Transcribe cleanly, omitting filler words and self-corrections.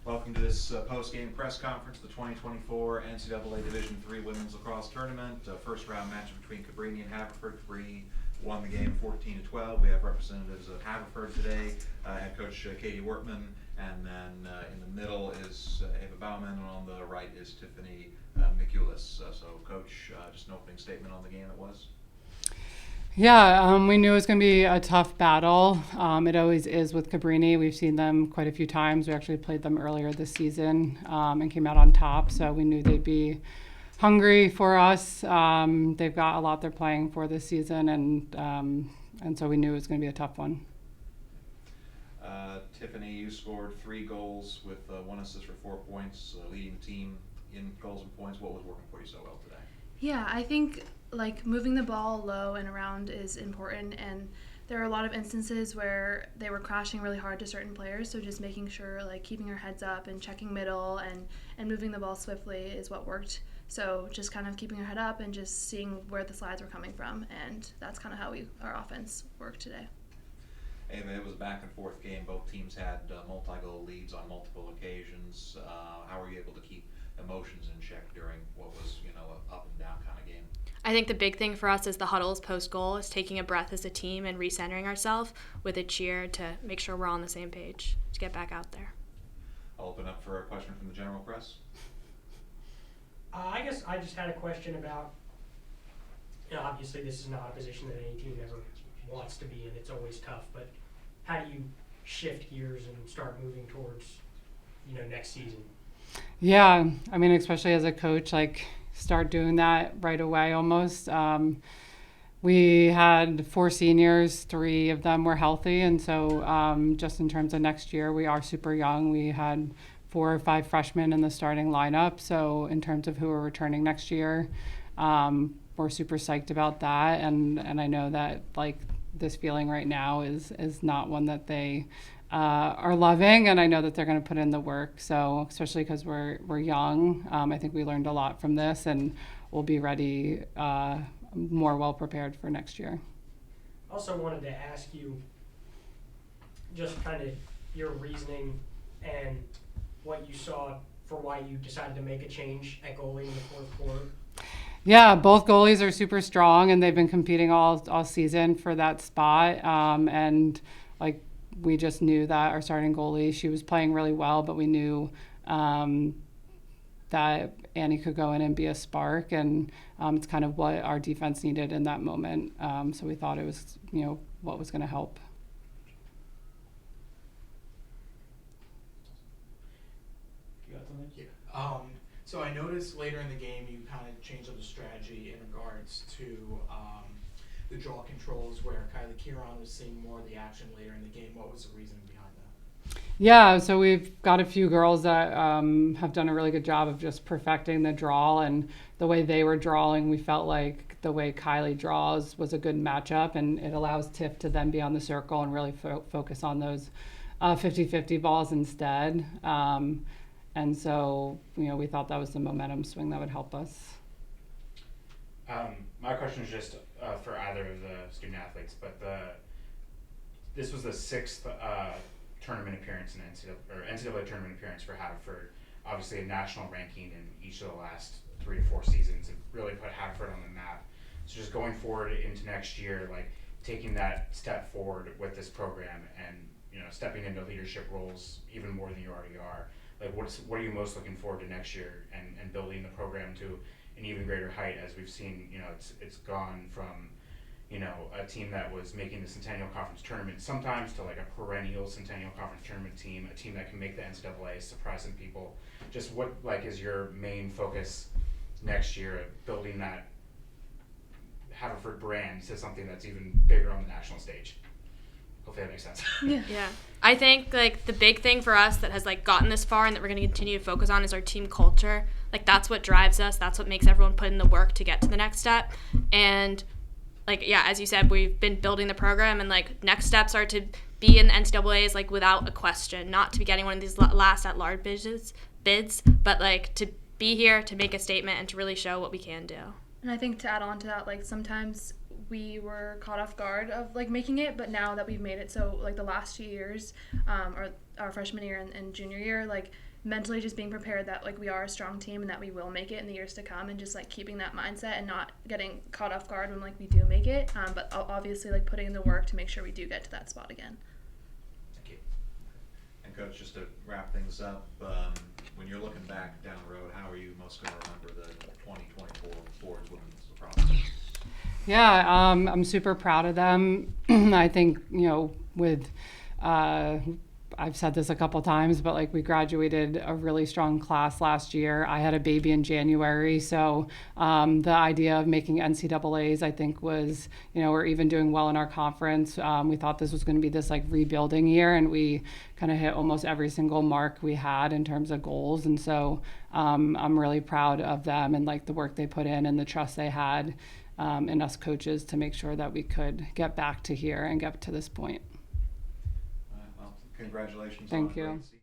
Welcome to this post-game press conference, the 2024 NCAA Division III Women's Lacrosse Tournament. First round match between Cabrini and Haverford. Cabrini won the game 14-12. We have representatives of Haverford today, head coach Katie Wertman, and then in the middle is Ava Baumann, and on the right is Tiffany Mikulis. So coach, just an opening statement on the game it was. Yeah, we knew it was going to be a tough battle. It always is with Cabrini. We've seen them quite a few times. We actually played them earlier this season and came out on top, so we knew they'd be hungry for us. They've got a lot they're playing for this season, and so we knew it was going to be a tough one. Tiffany, you scored 3 goals with 1 assist for 4 points, leading the team in goals and points. What was working for you so well today? Yeah, I think moving the ball low and around is important, and there are a lot of instances where they were crashing really hard to certain players, so just making sure keeping our heads up and checking middle and moving the ball swiftly is what worked. So just kind of keeping our head up and just seeing where the slides were coming from, and that's kind of how our offense worked today. Ava, it was a back and forth game. Both teams had multi-goal leads on multiple occasions. How were you able to keep emotions in check during what was, an up and down kind of game? I think the big thing for us is the huddles post-goal is taking a breath as a team and recentering ourselves with a cheer to make sure we're all on the same page to get back out there. I'll open up for a question from the general press. I guess I just had a question about, obviously this is not a position that any team ever wants to be in. It's always tough, but how do you shift gears and start moving towards, next season? Yeah, I mean, especially as a coach, start doing that right away almost. We had 4 seniors, 3 of them were healthy, and so just in terms of next year, we are super young. We had 4 or 5 freshmen in the starting lineup, so in terms of who are returning next year, we're super psyched about that, and I know that this feeling right now is not one that they are loving, and I know that they're going to put in the work. So especially because we're young, I think we learned a lot from this, and we'll be ready, more well prepared for next year. Also wanted to ask you just kind of your reasoning and what you saw for why you decided to make a change at goalie in the fourth quarter. Yeah, both goalies are super strong, and they've been competing all season for that spot. And we just knew that our starting goalie, she was playing really well, but we knew that Annie could go in and be a spark, and it's kind of what our defense needed in that moment. So we thought it was, what was going to help. You got something? Yeah. So I noticed later in the game you kind of changed up the strategy in regards to the draw controls, where Kylie Kieran was seeing more of the action later in the game. What was the reason behind that? Yeah, so we've got a few girls that have done a really good job of just perfecting the draw, and the way they were drawing, we felt like the way Kylie draws was a good matchup, and it allows Tiff to then be on the circle and really focus on those 50-50 balls instead. And so, we thought that was the momentum swing that would help us. My question is just for either of the student athletes, but this was the 6th tournament appearance in NCAA tournament appearance for Haverford. Obviously, a national ranking in each of the last 3 to 4 seasons, and really put Haverford on the map. So just going forward into next year, taking that step forward with this program, and stepping into leadership roles even more than you already are. What are you most looking forward to next year, and building the program to an even greater height, as we've seen, it's gone from, a team that was making the Centennial Conference tournament sometimes to a perennial Centennial Conference tournament team, a team that can make the NCAA, surprising people. Just what is your main focus next year of building that Haverford brand to something that's even bigger on the national stage? Hopefully that makes sense. Yeah. I think the big thing for us that has gotten this far and that we're going to continue to focus on is our team culture. That's what drives us. That's what makes everyone put in the work to get to the next step. And as you said, we've been building the program, and next steps are to be in the NCAAs without a question, not to be getting one of these last at large bids, but to be here to make a statement and to really show what we can do. And I think to add on to that, sometimes we were caught off guard of making it, but now that we've made it, so the last 2 years, or our freshman year and junior year, like mentally just being prepared that like we are a strong team and that we will make it in the years to come, and just like keeping that mindset and not getting caught off guard when like we do make it, but obviously like putting in the work to make sure we do get to that spot again. Thank you. And Coach, just to wrap things up, when you're looking back down the road, how are you most going to remember the 2024 Fords Women's Lacrosse? Yeah, I'm super proud of them. I think, with I've said this a couple times, but like we graduated a really strong class last year. I had a baby in January, so the idea of making NCAAs, I think, was, we're even doing well in our conference. We thought this was going to be this like rebuilding year, and we kind of hit almost every single mark we had in terms of goals. And so I'm really proud of them and like the work they put in and the trust they had in us coaches to make sure that we could get back to here and get to this point. Well, congratulations. Thank on a you. great season.